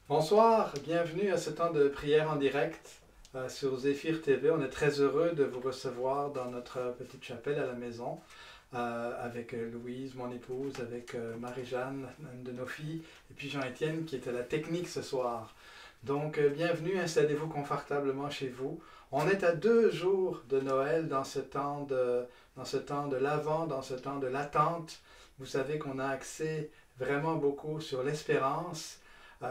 Bonsoir, bienvenue à ce temps de prière en direct sur Zéphyr TV. On est très heureux de vous recevoir dans notre petite chapelle à la maison avec Louise, mon épouse, avec Marie-Jeanne, une de nos filles, et puis Jean-Étienne qui est à la technique ce soir. Donc bienvenue, installez-vous confortablement chez vous. On est à 2 jours de Noël dans ce temps de l'Avent, dans ce temps de l'attente. Vous savez qu'on a axé vraiment beaucoup sur l'espérance,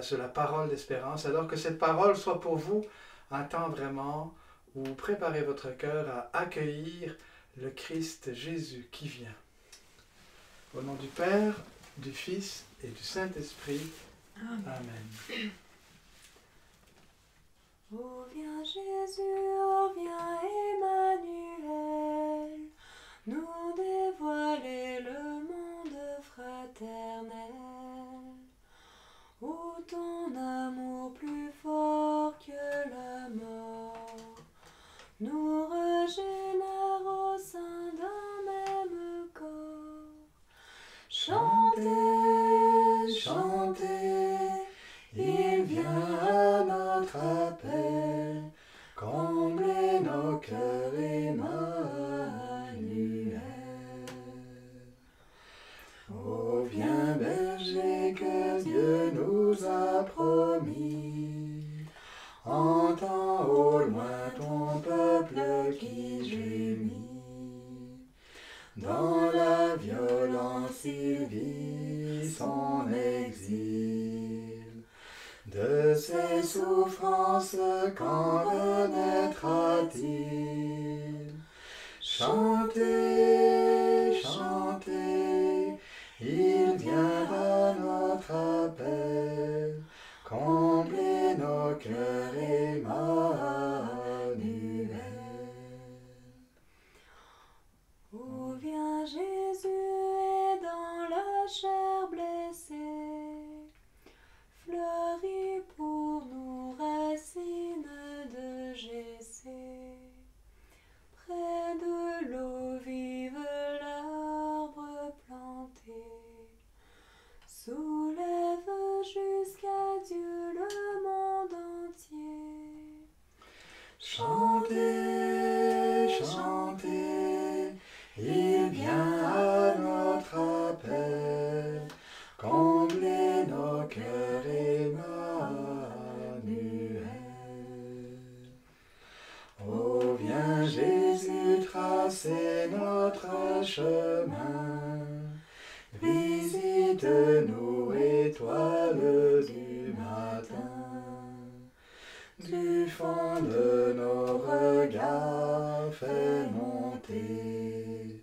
sur la parole d'espérance, alors que cette parole soit pour vous un temps vraiment où vous préparez votre cœur à accueillir le Christ Jésus qui vient. Au nom du Père, du Fils et du Saint-Esprit. Amen. Ô viens Jésus, ô viens Emmanuel, nous dévoiler le monde fraternel, où ton amour plus fort que la mort nous régénère au sein d'un même corps. Chantez, chantez, il vient à notre appel, comblez nos cœurs, Emmanuel. Ô viens berger que Dieu nous a promis, entends au loin ton peuple qui gémit. Dans la violence il vit son exil. De ses souffrances quand renaîtra-t-il? Chantez, chantez, il vient à notre appel, comblez nos cœurs, Emmanuel. Où vient Jésus et dans la chair blessée, fleurit pour nous racines de Jessé. Près de l'eau vive l'arbre planté soulève jusqu'à Dieu le monde entier. Chantez, chantez, il vient à notre appel, comblez nos cœurs, Emmanuel. Ô viens Jésus tracer notre chemin, visite-nous, étoile du matin. Du fond de nos regards fais monter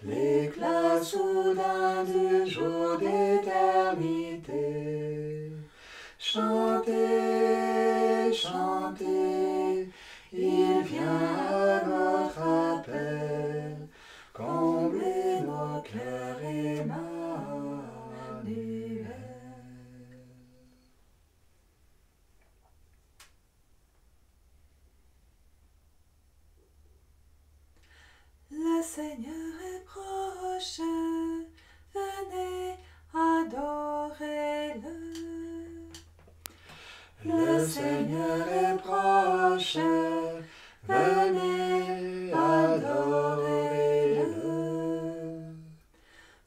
l'éclat soudain du jour d'éternité. Chantez, chantez, il vient à notre appel, comblez nos cœurs, Emmanuel. Le Seigneur est proche, venez adorez-le. Le Seigneur est proche, venez adorez-le.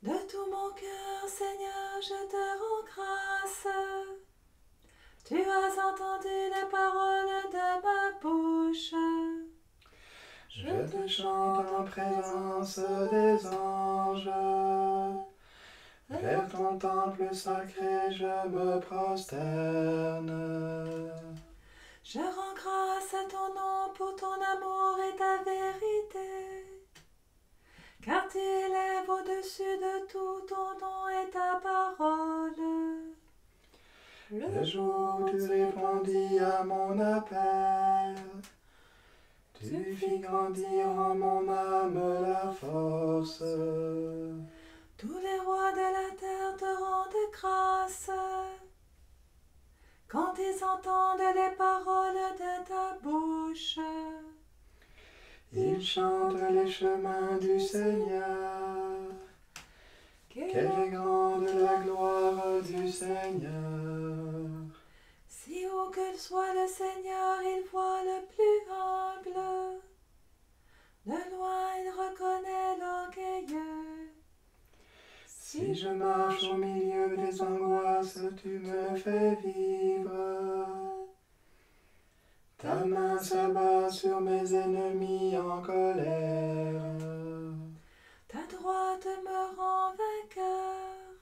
De tout mon cœur, Seigneur, je te rends grâce. Tu as entendu les paroles de ma bouche. Je te chante en présence des anges. Vers ton temple sacré je me prosterne. Je rends grâce à ton nom pour ton amour et ta vérité. Car tu élèves au-dessus de tout ton nom et ta parole. Le jour où tu répondis à mon appel, tu fis grandir en mon âme la force. Tous les rois de la terre te rendent grâce quand ils entendent les paroles de ta bouche. Ils chantent les chemins du Seigneur. Quelle est grande la gloire du Seigneur. Où que soit le Seigneur, il voit le plus humble. De loin, il reconnaît l'orgueilleux. Si je marche au milieu des angoisses, tu me fais vivre. Ta main s'abat sur mes ennemis en colère. Ta droite me rend vainqueur.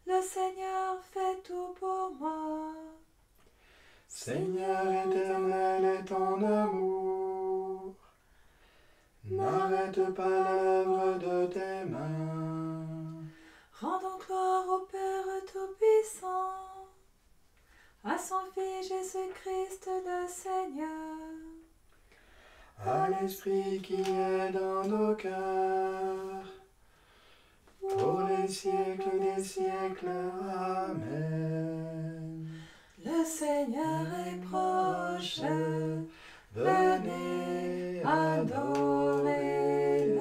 Le Seigneur fait tout pour moi. Seigneur éternel est ton amour. N'arrête pas l'œuvre de tes mains. Rendons gloire au Père Tout-Puissant, à son Fils Jésus-Christ le Seigneur, À l'Esprit qui est dans nos cœurs, pour les siècles des siècles. Amen. Le Seigneur est proche, Venez adorer-le.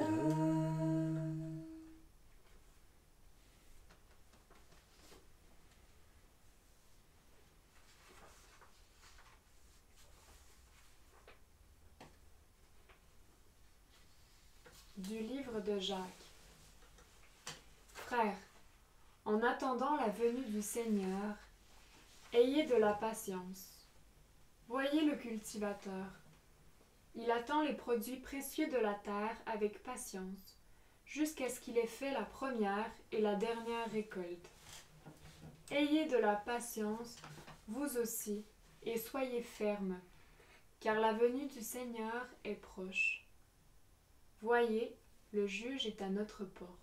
Du livre de Jacques. Frères, en attendant la venue du Seigneur, ayez de la patience. Voyez le cultivateur. Il attend les produits précieux de la terre avec patience, jusqu'à ce qu'il ait fait la première et la dernière récolte. Ayez de la patience, vous aussi, et soyez fermes, car la venue du Seigneur est proche. Voyez, le juge est à notre porte.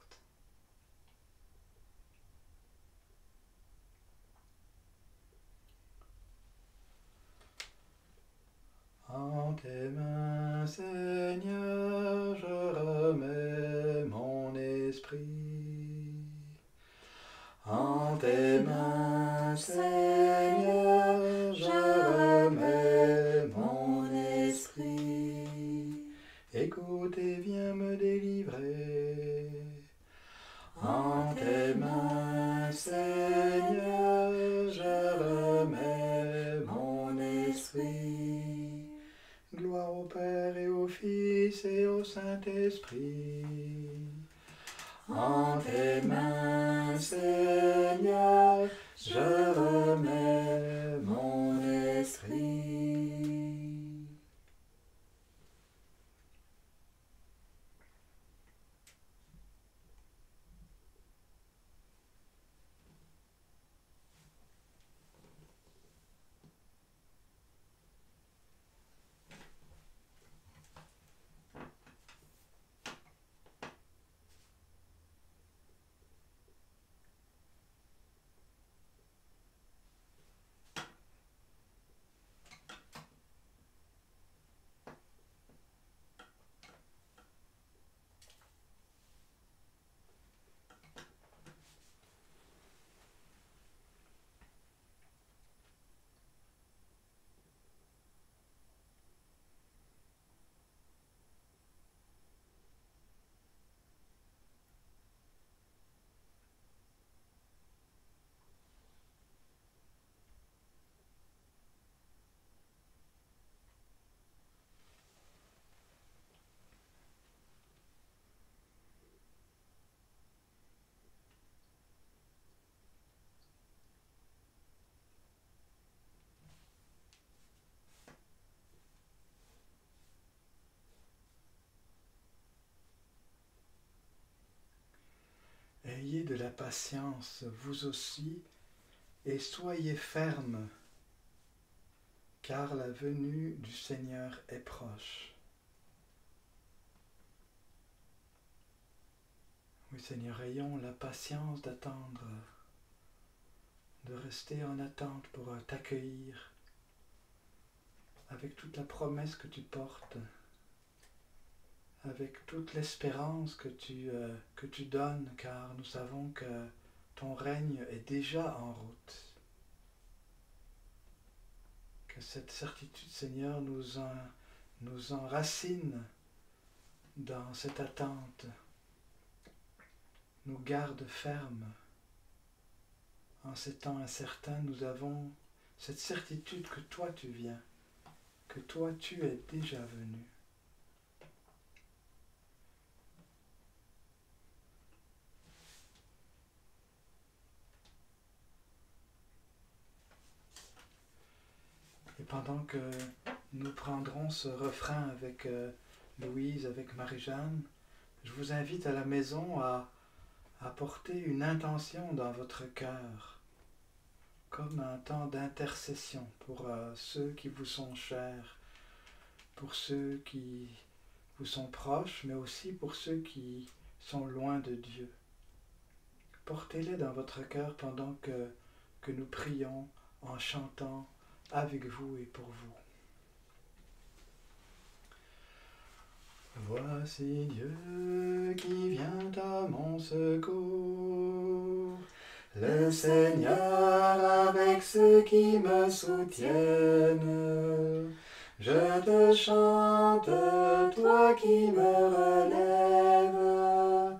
En tes mains, Seigneur, je remets mon esprit. En tes mains, Seigneur, je remets mon esprit. Écoute et viens me délivrer. En tes mains, Seigneur, je remets mon esprit. Gloire au Père et au Fils et au Saint-Esprit. En tes mains, Seigneur, je remets mon esprit. Ayez de la patience, vous aussi, et soyez fermes, car la venue du Seigneur est proche. Oui, Seigneur, ayons la patience d'attendre, de rester en attente pour t'accueillir avec toute la promesse que tu portes, avec toute l'espérance que tu donnes, car nous savons que ton règne est déjà en route. Que cette certitude, Seigneur, nous enracine dans cette attente, nous garde fermes. En ces temps incertains, nous avons cette certitude que toi tu viens, que toi tu es déjà venu. Et pendant que nous prendrons ce refrain avec Louise, avec Marie-Jeanne, je vous invite à la maison à porter une intention dans votre cœur, comme un temps d'intercession pour ceux qui vous sont chers, pour ceux qui vous sont proches, mais aussi pour ceux qui sont loin de Dieu. Portez-les dans votre cœur pendant que nous prions en chantant avec vous et pour vous. Voici Dieu qui vient à mon secours, le Seigneur avec ceux qui me soutiennent. Je te chante, toi qui me relèves.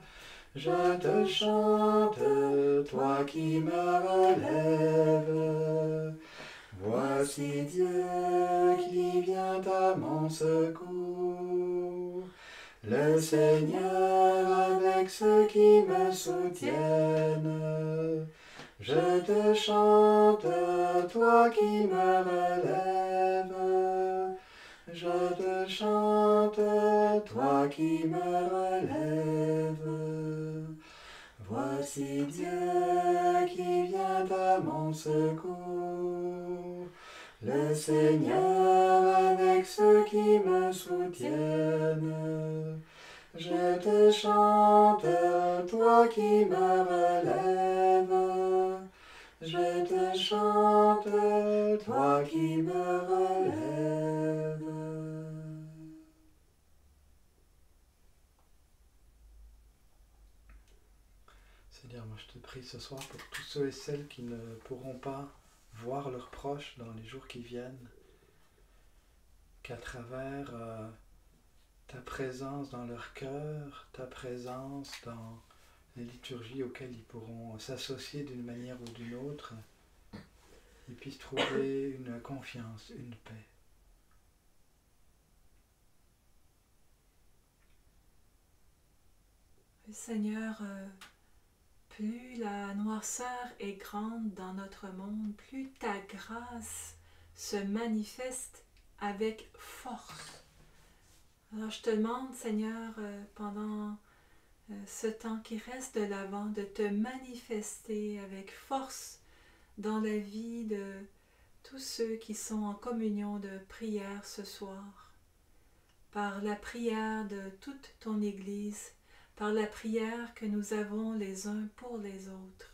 Je te chante, toi qui me relèves. Voici Dieu qui vient à mon secours, le Seigneur avec ceux qui me soutiennent. Je te chante, toi qui me relèves. Je te chante, toi qui me relèves. Voici Dieu qui vient à mon secours, le Seigneur avec ceux qui me soutiennent. Je te chante, toi qui me relèves. Je te chante, toi qui me relèves. Seigneur, moi je te prie ce soir pour tous ceux et celles qui ne pourront pas voir leurs proches dans les jours qui viennent, qu'à travers ta présence dans leur cœur, ta présence dans les liturgies auxquelles ils pourront s'associer d'une manière ou d'une autre, ils puissent trouver une confiance, une paix. Seigneur, plus la noirceur est grande dans notre monde, plus ta grâce se manifeste avec force. Alors je te demande, Seigneur, pendant ce temps qui reste de l'Avent, de te manifester avec force dans la vie de tous ceux qui sont en communion de prière ce soir, par la prière de toute ton Église, par la prière que nous avons les uns pour les autres.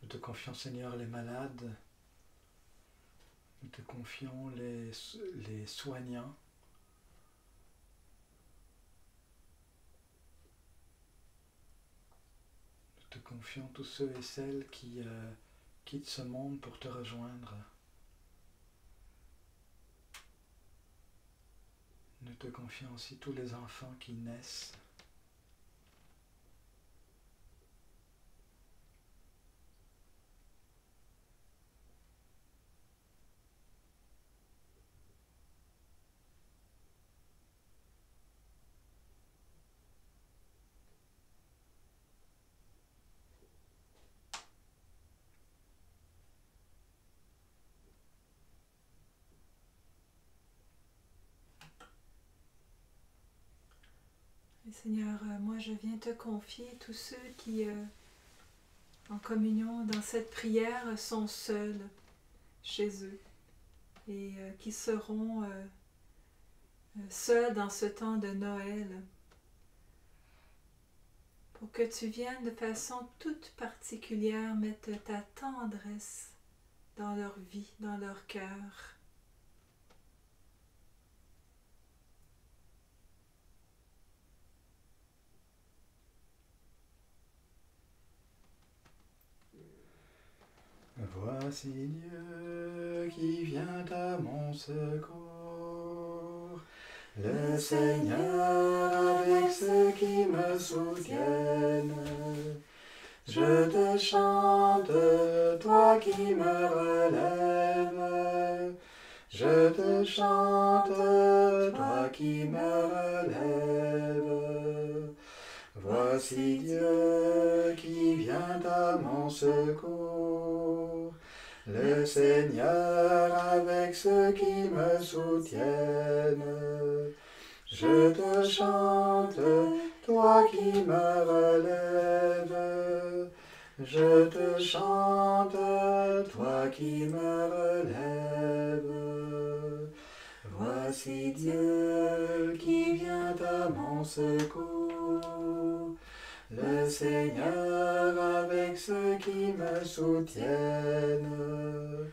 Nous te confions, Seigneur, les malades. Nous te confions les soignants. Nous te confions tous ceux et celles qui quittent ce monde pour te rejoindre. Nous te confions aussi tous les enfants qui naissent. Et Seigneur, moi je viens te confier tous ceux qui, en communion dans cette prière, sont seuls chez eux et qui seront seuls dans ce temps de Noël. Pour que tu viennes de façon toute particulière mettre ta tendresse dans leur vie, dans leur cœur. Voici Dieu qui vient à mon secours, le Seigneur avec ceux qui me soutiennent. Je te chante, toi qui me relèves. Je te chante, toi qui me relèves. Voici Dieu qui vient à mon secours, le Seigneur avec ceux qui me soutiennent. Je te chante, toi qui me relèves. Je te chante, toi qui me relèves. Voici Dieu qui vient à mon secours, le Seigneur avec ceux qui me soutiennent.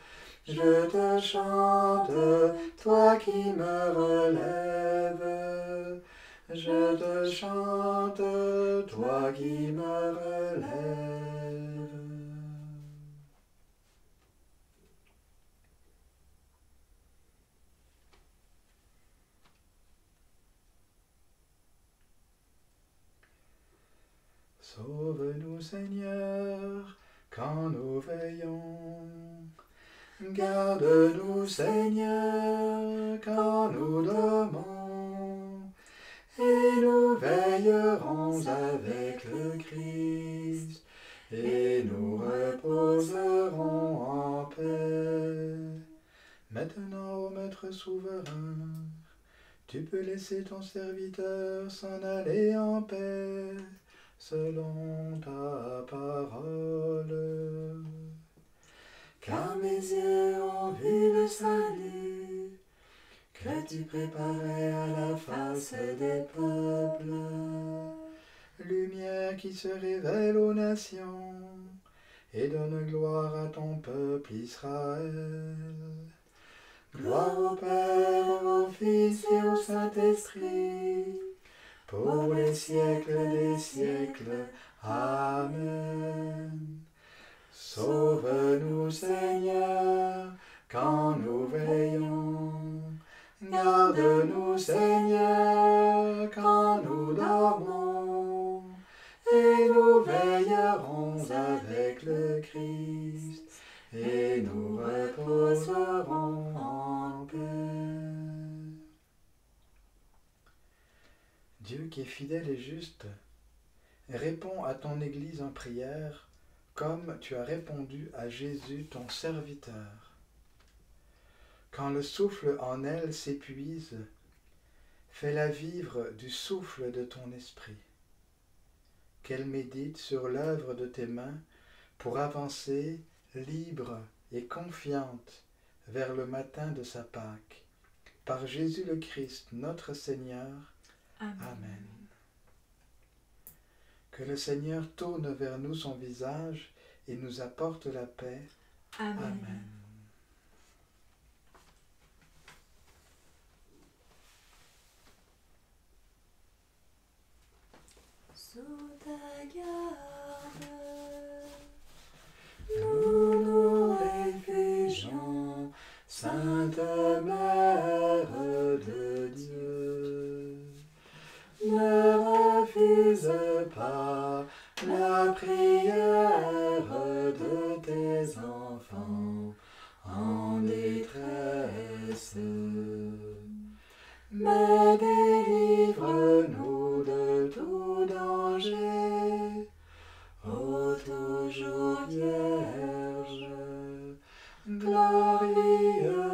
Je te chante, toi qui me relèves. Je te chante, toi qui me relèves. Sauve-nous, Seigneur, quand nous veillons. Garde-nous, Seigneur, quand nous dormons. Et nous veillerons avec le Christ, et nous reposerons en paix. Maintenant, ô Maître souverain, tu peux laisser ton serviteur s'en aller en paix, selon ta parole. Car mes yeux ont vu le salut que tu préparais à la face des peuples, lumière qui se révèle aux nations et donne gloire à ton peuple Israël. Gloire au Père, au Fils et au Saint-Esprit, pour les siècles des siècles. Amen. Sauve-nous, Seigneur, quand nous veillons. Garde-nous, Seigneur, quand nous dormons. Et nous veillerons avec le Christ, et nous reposerons en paix. Dieu qui est fidèle et juste, réponds à ton Église en prière, comme tu as répondu à Jésus ton serviteur. Quand le souffle en elle s'épuise, fais-la vivre du souffle de ton esprit. Qu'elle médite sur l'œuvre de tes mains pour avancer libre et confiante vers le matin de sa Pâque. Par Jésus le Christ, notre Seigneur. Amen. Amen. Que le Seigneur tourne vers nous son visage et nous apporte la paix. Amen. Amen. Sous ta garde, nous nous réfugions, Sainte Mère de Dieu. Ne refuse pas la prière de tes enfants en détresse, mais délivre-nous de tout danger, ô toujours Vierge, glorieuse